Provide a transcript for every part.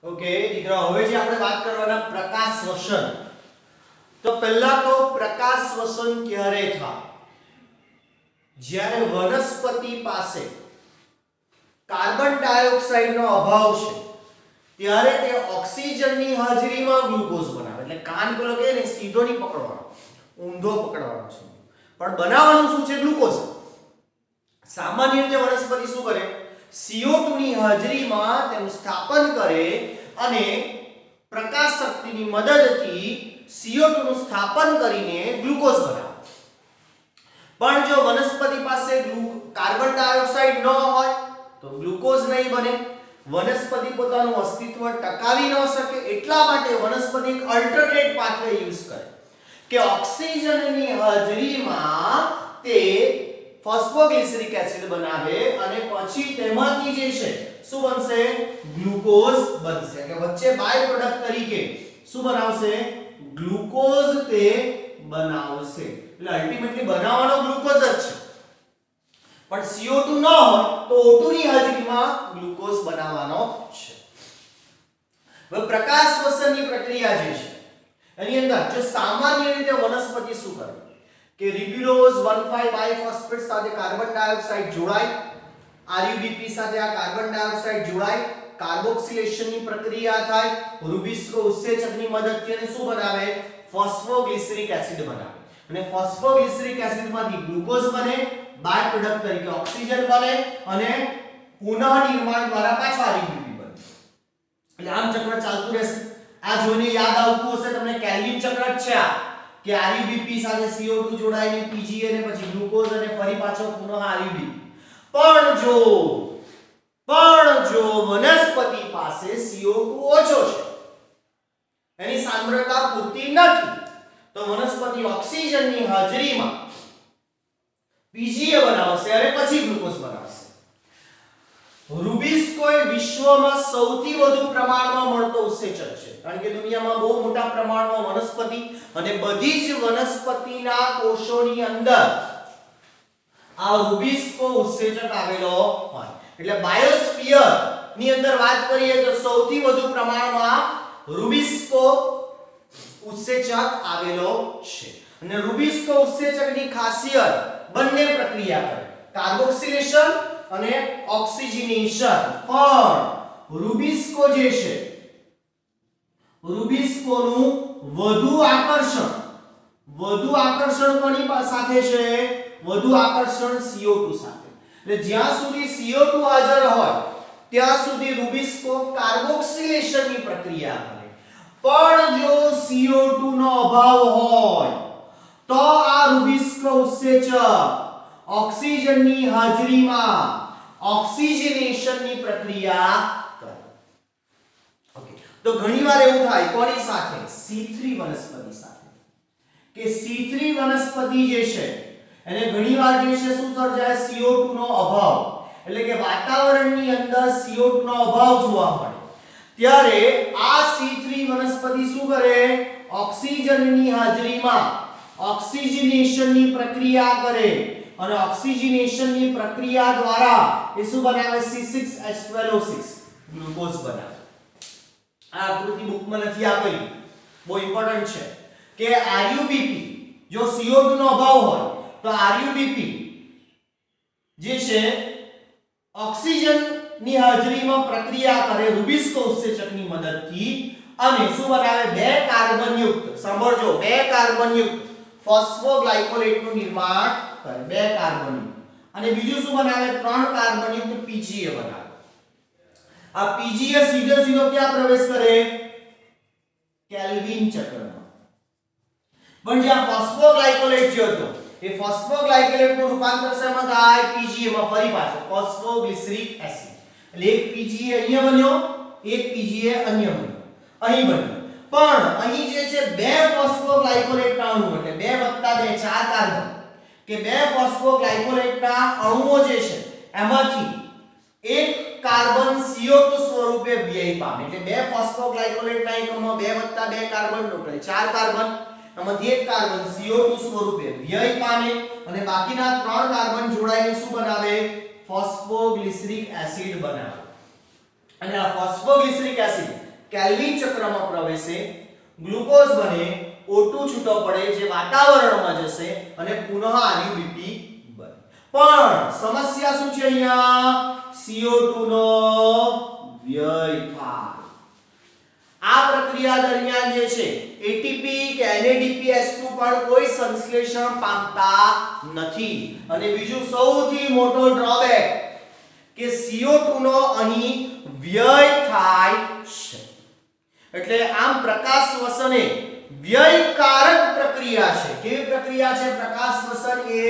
Okay દીકરા, હવે જે આપણે વાત કરવાના પ્રકાશ શ્વસન. તો પહેલા તો પ્રકાશ શ્વસન ક્યારે થાય? જ્યારે વનસ્પતિ પાસે કાર્બન ડાયોક્સાઇડ નો અભાવ છે ત્યારે તે ઓક્સિજનની હાજરીમાં ગ્લુકોઝ બનાવે. એટલે કાન પેલો કે ને સીધો નહીં પકડવાનો, ઊંધો પકડવાનો છે, પણ બનાવવાનું શું છે? ગ્લુકોઝ. સામાન્ય રીતે વનસ્પતિ શું કરે? CO2 ની હાજરીમાં તેનું સ્થાપન કરે અને પ્રકાશ શક્તિની મદદથી CO2 નું સ્થાપન કરીને ગ્લુકોઝ બનાવે. પણ જો વનસ્પતિ પાસે કાર્બન ડાયોક્સાઇડ ન હોય તો ગ્લુકોઝ નહીં બને. વનસ્પતિ પોતાનું અસ્તિત્વ ટકાવી ન શકે. એટલા માટે વનસ્પતિ એક અલ્ટરનેટ પાથવે યુઝ કરે કે ઓક્સિજનની હાજરીમાં તે ફોસ્ફોગ્લિસરિક એસિડ બનાવે અને પછી તેમાંથી જે છે શું બનશે? ગ્લુકોઝ બનશે. એટલે વચ્ચે બાય પ્રોડક્ટ તરીકે શું બનાવશે? ગ્લુકોઝ તે બનાવશે. એટલે અલ્ટિમેટલી બનાવવાનો ગ્લુકોઝ જ છે, પણ CO2 ન હોય તો O2 ની હાજરીમાં ગ્લુકોઝ બનાવવાનો છે. હવે પ્રકાશ શ્વસનની પ્રક્રિયા જે છે એની અંદર જો સામાન્ય રીતે વનસ્પતિ શું કરે કે રિબ્યુલોઝ 1,5 બાયફોસ્ફેટ સાથે કાર્બન ડાયોક્સાઇડ જોડાય, RUBP સાથે આ કાર્બન ડાયોક્સાઇડ જોડાય, કાર્બોક્સિલેશનની પ્રક્રિયા થાય, રૂબિસ્કો ઉત્સેચકની મદદથી એને શું બનાવે? ફોસ્ફોગ્લિસરિક એસિડ બનાવે. અને ફોસ્ફોગ્લિસરિક એસિડમાંથી ગ્લુકોઝ બને, બાય પ્રોડક્ટ તરીકે ઓક્સિજન બને અને પુનઃનિર્માણ દ્વારા પાછા RUBP બને. એટલે આમ ચક્ર ચાલતું રહેશે. આ જોઈને યાદ આવતું હશે તમને કેલ્વિન ચક્ર જ છે આ, કે RUBP સાથે CO2 જોડાઈને PGA ને પછી ગ્લુકોઝ અને ફરી પાછો પુનઃ RUBP. પણ જો વનસ્પતિ પાસે CO2 ઓછો છે, એની સાંદ્રતા પૂરતી નથી, તો વનસ્પતિ ઓક્સિજનની હાજરીમાં PGA બનાવશે અને પછી ગ્લુકોઝ બનાવશે. રૂબિસ્કો એ વિશ્વમાં સૌથી વધુ પ્રમાણમાં મળતો ઉત્સેચક છે, કારણ કે દુનિયામાં બહુ મોટા પ્રમાણમાં વનસ્પતિ અને બધી જ વનસ્પતિના કોષોની અંદર આ રૂબિસ્કો ઉત્સેચક આવેલો હોય. એટલે બાયોસ્ફિયર ની અંદર વાત કરીએ તો સૌથી વધુ પ્રમાણમાં રૂબિસ્કો ઉત્સેચક આવેલો છે. અને રૂબિસ્કો ઉત્સેચકની ખાસિયત બંને પ્રક્રિયા કરે, કાર્બોક્સિલેશન અને ઓક્સિજનેશન. પણ રૂબિસ્કો જે છે, રૂબિસ્કોનું વધુ આકર્ષણ કોની સાથે છે? વધુ આકર્ષણ CO2 સાથે. એટલે જ્યાં સુધી CO2 હાજર હોય ત્યાં સુધી રૂબિસ્કો કાર્બોક્સિલેશનની પ્રક્રિયા કરે. પણ જો CO2 નો અભાવ હોય તો આ રૂબિસ્કો ઉત્સેચક ઓક્સિજનની હાજરીમાં ઓક્સિજનેશનની પ્રક્રિયા કરે. ઓકે, તો ઘણીવાર એવું થાય કોની સાથે? C3 વનસ્પતિ સાથે. કે C3 વનસ્પતિ જે છે એને ઘણીવાર જે છે શું સર્જાય? CO2 નો અભાવ. એટલે કે વાતાવરણની અંદર CO2 નો અભાવ જોવા મળે ત્યારે આ C3 વનસ્પતિ શું કરે? ઓક્સિજનની હાજરીમાં ઓક્સિજનેશનની પ્રક્રિયા કરે અને ઓક્સિજનેશનની પ્રક્રિયા દ્વારા એ શું બનાવે? C6H12O6 ગ્લુકોઝ બનાવે. આ આકૃતિ બુકમાં નથી આપેલી, બહુ ઇમ્પોર્ટન્ટ છે કે RUBP જો CO2 નો અભાવ હોય તો RUBP જે છે ઓક્સિજનની હાજરીમાં પ્રક્રિયા કરે રૂબિસ્કો ઉત્સેચકની મદદથી અને શું બનાવે? 2 કાર્બન યુક્ત, સાંભળજો, 2 કાર્બન યુક્ત ફોસ્ફોગ્લાયકોલેટનું નિર્માણ કરે. 2 કાર્બન યુક્ત. અને બીજું શું બનાવે? 3 કાર્બન યુક્ત PGA બનાવે. આ PGA સીધો ક્યાં પ્રવેશ કરે? કેલ્વિન ચક્રમાં. પણ જે આ ફોસ્ફોગ્લાયકોલેટ જે હતો એ ફોસ્ફોગ્લાયકોલેટનું રૂપાંતર શેમાં થાય? PGA માં ફરી પાછો ફોસ્ફોગ્લિસરિક એસિડ. એટલે એક PGA અહીંયા બન્યો, એક PGA અહીંયા બન્યો, અહીં બન્યો. પણ અહીં જે છે 2 ફોસ્ફોગ્લાયકોલેટના અણુઓ એટલે 2 + 2 4 કાર્બન કે 2 ફોસ્ફોગ્લાયકોલેટના અણુઓ જે છે એમાંથી એક કાર્બન CO2 સ્વરૂપે વ્યય પામે. એટલે 2 ફોસ્ફોગ્લાયકોલેટના એકમમાં 2 + 2 કાર્બન ટોટલ 4 કાર્બન, એમાંથી એક કાર્બન CO2 સ્વરૂપે વ્યય પામે અને બાકીના 3 કાર્બન જોડાઈને શું બનાવે? ફોસ્ફોગ્લિસરિક એસિડ બનાવે. અને આ ફોસ્ફોગ્લિસરિક એસિડ કેલ્વિન ચક્રમાં પ્રવેશે, ગ્લુકોઝ બને, O2 છૂટો પડે જે વાતાવરણમાં જશે અને પુનઃ RuBP બને. પણ સમસ્યા શું છે અહીંયા? CO2 નો વ્યય થાય. આ પ્રક્રિયા દરમિયાન જે છે ATP કે NADPH2 પણ કોઈ સંશ્લેષણ પામતા નથી. અને બીજું સૌથી મોટો ડ્રોબેક કે CO2 નો અહીં વ્યય થાય છે. એટલે આમ પ્રકાશ શ્વસન એ વ્યયકારક પ્રક્રિયા છે. કેવી પ્રક્રિયા છે? પ્રકાશ શ્વસન એ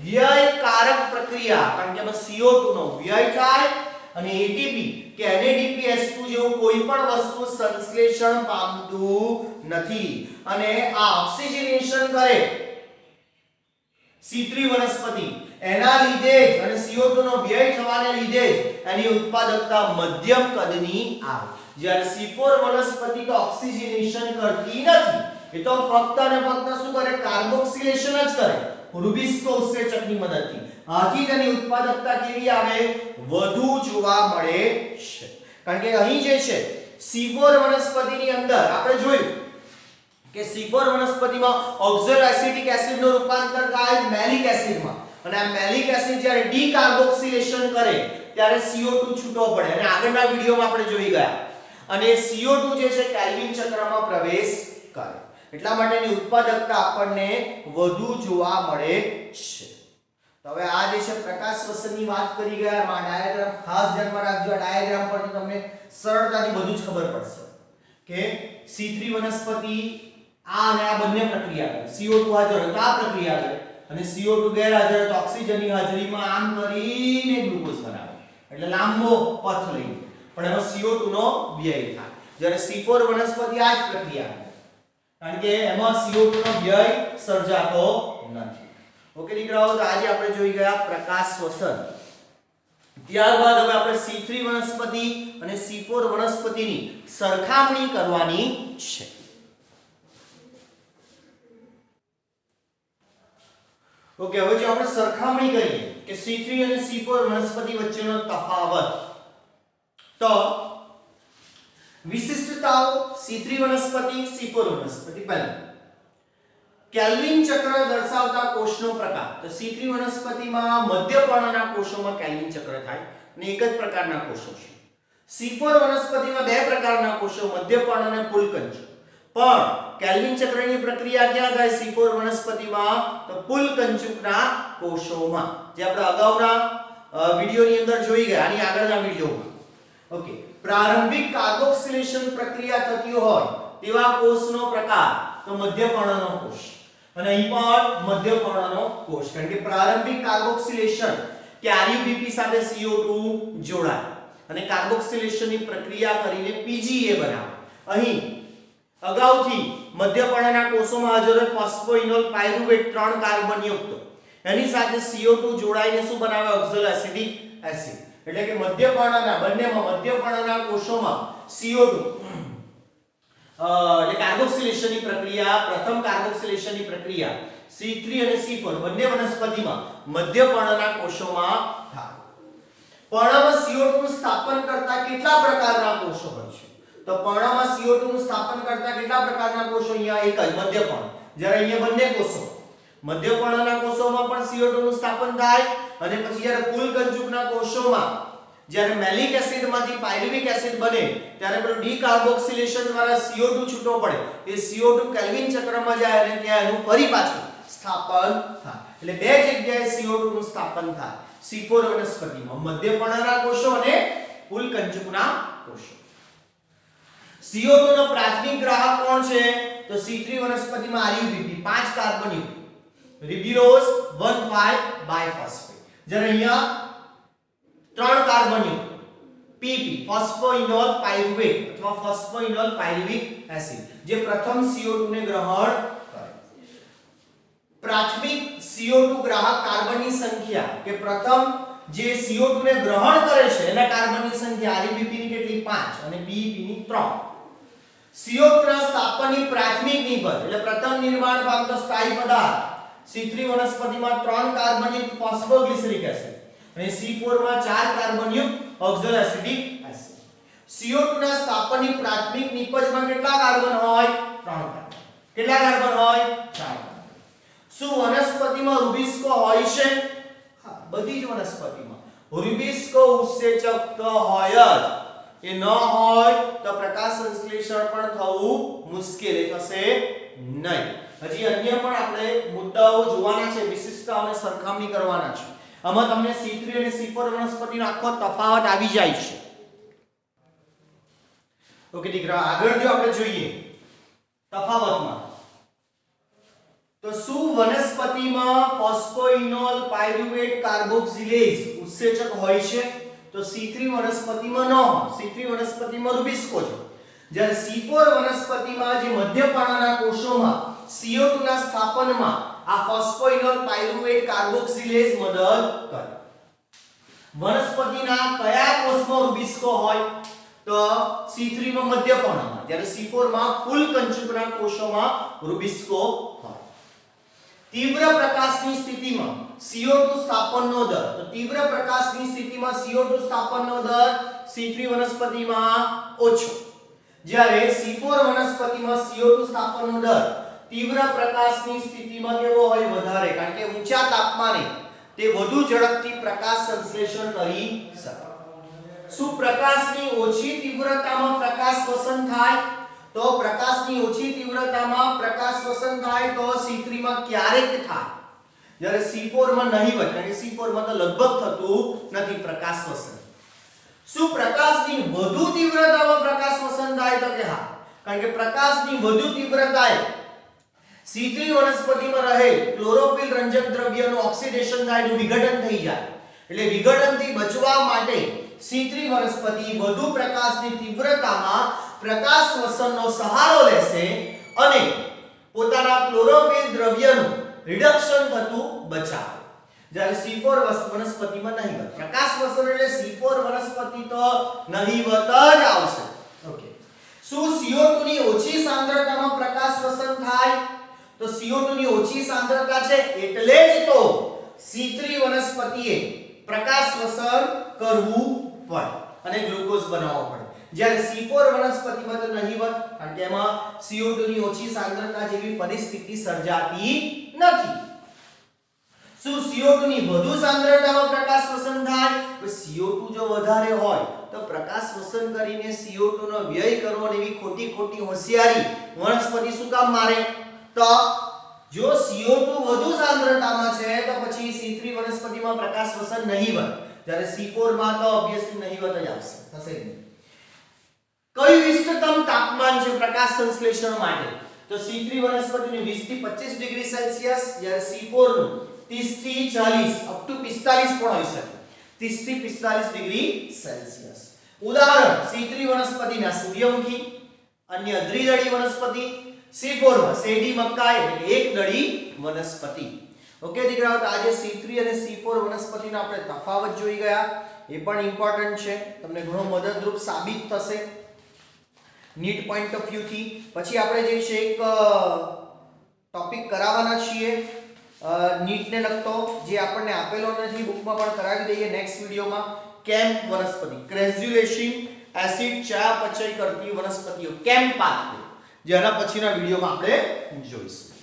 વ્યયકારક પ્રક્રિયા, કારણ કે એમાં CO2 નો વ્યય થાય અને ATP કે NADPH2 જેવું કોઈ પણ વસ્તુ સંશ્લેષણ પામતું નથી. અને આ ઓક્સિજનેશન કરે C3 વનસ્પતિ, એના લીધે જ અને CO2 નો વ્યય થવાને લીધે જ એની ઉત્પાદકતા મધ્યમ કદની આવે. જ્યારે C4 વનસ્પતિ તો ઓક્સિજનેશન કરતી નથી, એ તો ફક્ત અને ફક્ત શું કરે? કાર્બોક્સિલેશન જ કરે રુબિસ્કો ઉત્સેચકની મદદથી. આથી તેની ઉત્પાદકતા કેવી આવે? વધુ જોવા મળે છે. કારણ કે અહીં જે છે C4 વનસ્પતિની અંદર આપણે જોયું કે C4 વનસ્પતિમાં ઓક્ઝાલોએસિટિક એસિડનું રૂપાંતર થાય મેલિક એસિડમાં, અને આ મેલિક એસિડ જ્યારે ડીકાર્બોક્સિલેશન કરે ત્યારે CO2 છૂટો પડે, અને આગળના વિડિયોમાં આપણે જોઈ ગયા. અને CO2 જે છે કેલ્વિન ચક્રમાં પ્રવેશ કરે, એટલા માટે એની ઉત્પાદકતા આપણને વધુ જોવા મળે છે. તો હવે આ જે છે પ્રકાશ શ્વસનની વાત કરી ગયા. આ ડાયાગ્રામ ખાસ ધ્યાનમાં રાખજો. આ ડાયાગ્રામ પરથી તમને સરળતાથી બધું જ ખબર પડશે કે C3 વનસ્પતિ આ અને આ બંને પ્રક્રિયા કરે. CO2 હાજર હોય તો આ પ્રક્રિયા કરે, અને CO2 ગેરહાજર હોય તો ઓક્સિજનની હાજરીમાં આમ કરીને ગ્લુકોઝ બનાવે. એટલે લાંબો પથ લઈને, પણ એમાં CO2 નો વ્યય થાય. જ્યારે C4 વનસ્પતિ આ જ પ્રક્રિયા કરે, કારણ કે એમાં CO2 નો વ્યય સર્જાતો નથી. ઓકે દીકરાઓ, તો આજે આપણે જોઈ ગયા પ્રકાશ શ્વસન. ત્યારબાદ હવે આપણે C3 વનસ્પતિ અને C4 વનસ્પતિની સરખામણી કરવાની છે. ઓકે, હવે જો આપણે સરખામણી કરીએ કે C3 અને C4 વનસ્પતિ વચ્ચેનો તફાવત, તો વિશિષ્ટતાઓ C3 વનસ્પતિ C4 વનસ્પતિ. પહેલા કેલ્વિન ચક્ર દર્શાવતા કોષનો પ્રકાર. તો C3 વનસ્પતિમાં મધ્યપર્ણના કોષોમાં કેલ્વિન ચક્ર થાય અને એક જ પ્રકારના કોષો છે. C4 વનસ્પતિમાં બે પ્રકારના કોષો, મધ્યપર્ણ અને પુલકંચુ. પણ કેલ્વિન ચક્રની પ્રક્રિયા ક્યાં થાય C4 વનસ્પતિમાં? તો પુલકંચુકના કોષોમાં, જે આપણે અગાઉના વિડિયોની અંદર જોઈ ગયા, આની આગળના વિડિયોમાં. ઓકે, પ્રારંભિક કાર્બોક્સિલેશન પ્રક્રિયા થતી હોય તેવા કોષનો પ્રકાર તો મધ્યપર્ણનો કોષ, અને અહીં પણ મધ્યપર્ણનો કોષ, કારણ કે પ્રારંભિક કાર્બોક્સિલેશન કે RuBP સાથે CO2 જોડાય અને કાર્બોક્સિલેશનની પ્રક્રિયા કરીને PGA બનાવે. અહીં અગાઉથી મધ્યપર્ણના કોષોમાં હાજર હોય ફોસ્ફોઇનોલ પાયરુવેટ 3 કાર્બન યુક્ત, એની સાથે CO2 જોડાઈને શું બનાવે? ઓક્ઝાલોએસિટિક એસિડ. એટલે કે મધ્યપર્ણના બંનેમાં મધ્યપર્ણના કોષોમાં CO2 એટલે કાર્બોક્સિલેશનની પ્રક્રિયા, પ્રથમ કાર્બોક્સિલેશનની પ્રક્રિયા C3 અને C4 બંને વનસ્પતિમાં મધ્યપર્ણના કોષોમાં થાય. પર્ણમાં CO2 નું સ્થાપન કરતા કેટલા પ્રકારના કોષો હોય છે? તો પર્ણમાં CO2 નું સ્થાપન કરતા કેટલા પ્રકારના કોષો? અહીંયા એક જ મધ્યપર્ણ. જ્યારે અહીંયા બંને કોષો, મધ્યપર્ણના કોષોમાં પણ CO2 નું સ્થાપન થાય, અને પછી જ્યારે પુલકંચુકના કોષોમાં જ્યારે મેલિક એસિડમાંથી પાયરુવિક એસિડ બને ત્યારે પેલું ડીકાર્બોક્સિલેશન દ્વારા CO2 છૂટો પડે. એ CO2 કેલ્વિન ચક્રમાં જાય અને ત્યાં એનું ફરી પાછું સ્થાપન થાય. એટલે બે જગ્યાએ CO2 નું સ્થાપન થાય C4 વનસ્પતિમાં, મધ્યપર્ણના કોષો અને પુલકંચુકના કોષો. CO2 નો પ્રાથમિક ગ્રાહક કોણ છે? તો C3 વનસ્પતિમાં RuBP 5 કાર્બન યુક્ત રિબ્યુલોઝ 1,5 બાયફોસ્ફેટ. જ્યારે અહીંયા 3 કાર્બન યુક્ત PP ફોસ્ફોઇનોલ પાયરુવેટ અથવા ફોસ્ફોઇનોલ પાયરુવિક એસિડ, જે પ્રથમ CO2 ને ગ્રહણ કરે. પ્રાથમિક CO2 ગ્રાહક કાર્બનની સંખ્યા કે પ્રથમ જે CO2 ને ગ્રહણ કરે છે એના કાર્બનની સંખ્યા RuBP ની કેટલી? 5 અને BeP ની 3. CO2 ના સ્થાપનની પ્રાથમિકની પર એટલે પ્રથમ નિર્માણ પામતો સ્થાયી પદાર્થ C3 વનસ્પતિમાં 3 કાર્બન યુક્ત ફોસ્ફોગ્લિસરિક એસિડ અને C4 માં 4 કાર્બન યુક્ત ઓક્ઝાલોએસિટિક એસિડ. CO2 ના સ્થાપનની પ્રાથમિક નિપજમાં કેટલા કાર્બન હોય? 3 કાર્બન. કેટલા કાર્બન હોય? 4 કાર્બન. શું વનસ્પતિમાં રૂબિસ્કો હોય છે? હા, બધી જ વનસ્પતિમાં રૂબિસ્કો ઉત્સેચક તો હોય જ. એ ન હોય તો પ્રકાશ સંશ્લેષણ પણ થવું મુશ્કેલ થશે નહીં. હજી અન્ય પણ આપણે મુદ્દાઓ જોવાના છે, વિશિષ્ટતાઓને સરખામણી કરવાના છે. આમાં તમને C3 અને C4 વનસ્પતિનો આખો તફાવત આવી જાય છે. ઓકે દીકરા, આગળ જો આપણે જોઈએ તફાવતમાં, તો શું વનસ્પતિમાં ફોસ્ફોઇનોલ પાયરુવેટ કાર્બોક્સિલેઝ ઉત્સેચક હોય છે? તો C3 વનસ્પતિમાં ન હોય. C3 વનસ્પતિમાં રૂબિસ્કો છે. જ્યારે C4 વનસ્પતિમાં જે મધ્યપાણાના કોષોમાં CO2 ના સ્થાપનમાં આ ફોસ્ફોઇનોલ પાયરુવેટ કાર્બોક્સિલેઝ મદદ કરે. વનસ્પતિના કયા કોષમાં રૂબિસ્કો હોય? તો C3 માં મધ્યપાણામાં, જ્યારે C4 માં કુલ કંચુકના કોષોમાં રૂબિસ્કો હોય. તીવ્ર પ્રકાશની સ્થિતિમાં CO2 સ્થાપનનો દર, તો તીવ્ર પ્રકાશની સ્થિતિમાં CO2 સ્થાપનનો દર C3 વનસ્પતિમાં ઓછો, જ્યારે C4 વનસ્પતિમાં CO2 સ્થાપનનો દર તીવ્ર પ્રકાશની સ્થિતિમાં કેવો હોય? વધારે, કારણ કે ઊંચા તાપમાને તે વધુ ઝડપથી પ્રકાશ સંશ્લેષણ કરી શકે. શું પ્રકાશની ઓછી તીવ્રતામાં પ્રકાશ શ્વસન થાય? તો પ્રકાશની ઓછી તીવ્રતામાં પ્રકાશ શ્વસન થાય તો C3 માં ક્યારેક થાય, જ્યારે C4 માં નહીવત, કારણ કે C4 માં તો લગભગ થતું નથી પ્રકાશ શ્વસન. શું પ્રકાશની વધુ તીવ્રતામાં પ્રકાશ શ્વસન થાય? તો કે હા, કારણ કે પ્રકાશની વધુ તીવ્રતાએ C3 વનસ્પતિમાં રહેલ ક્લોરોફિલ રંજક દ્રવ્યનું ઓક્સિડેશન થાય, વિઘટન થઈ જાય. એટલે વિઘટનથી બચવા માટે C3 વનસ્પતિ વધુ પ્રકાશની તીવ્રતામાં પ્રકાશ શ્વસનનો સહારો લેશે અને પોતાના ક્લોરોફિલ દ્રવ્યનું રિડક્શન થતું બચાવે. જ્યારે C4 વનસ્પતિમાં નહીવત. પ્રકાશ શ્વસન એટલે C4 વનસ્પતિ તો નહીવત જ આવશે. ઓકે. શું CO2 ની ઓછી સાંદ્રતામાં પ્રકાશ શ્વસન થાય? તો CO2 ની ઓછી સાંદ્રતા છે એટલે જ તો C3 વનસ્પતિએ પ્રકાશ શ્વસન કરવું પડે અને ગ્લુકોઝ બનાવવો પડે. જ્યારે C4 વનસ્પતિમાં તો નહીવત, કારણ કે એમાં CO2 ની ઓછી સાંદ્રતા જેવી પરિસ્થિતિ સર્જાતી નથી. શું CO2 ની વધુ સાંદ્રતામાં પ્રકાશ શ્વસન થાય? તો CO2 જો વધારે હોય તો પ્રકાશ શ્વસન કરીને CO2 નો વ્યય કરવો ને એવી ખોટી હોશિયારી વનસ્પતિ શું કામ મારે? તો જો CO2 વધુ સાંદ્રતામાં છે તો પછી C3 વનસ્પતિમાં પ્રકાશ શ્વસન નહીવત, જ્યારે C4 માં તો ઓબ્વિયસલી નહીવત જ આવશે, થશે નહીં. કયું ઇષ્ટતમ તાપમાન છે પ્રકાશ સંશ્લેષણ માટે? તો C3 વનસ્પતિનું 20 થી 25 ડિગ્રી સેલ્સિયસ, જ્યારે C4 નું 30 થી 40 અપ ટુ 45 પણ હોઈ શકે. 30 થી 45 ડિગ્રી સેલ્સિયસ. ઉદાહરણ C3 વનસ્પતિના સૂર્યમુખી, અન્ય દ્વિદળી વનસ્પતિ. C4 માં શેરડી મકાઈ એટલે એક દળી વનસ્પતિ. ઓકે દીકરાઓ, તો આજે C3 અને C4 વનસ્પતિનો આપણે તફાવત જોઈ ગયા. એ પણ ઇમ્પોર્ટન્ટ છે, તમને ઘણો મદદરૂપ સાબિત થશે નીટ પોઈન્ટ ઓફ વ્યૂ થી. પછી આપણે જે છે એક ટોપિક કરાવવાના છીએ નીટને લગતો, જે આપણને આપેલો નથી બુકમાં, પણ કરાવી દઈએ નેક્સ્ટ વિડિયોમાં. કેમ્પ વનસ્પતિ, ક્રેઝ્યુલેશન એસિડ ચયાપચય કરતી વનસ્પતિઓ, કેમ્પ પાથવે, જેના પછીના વિડિયોમાં આપણે જોઈશું.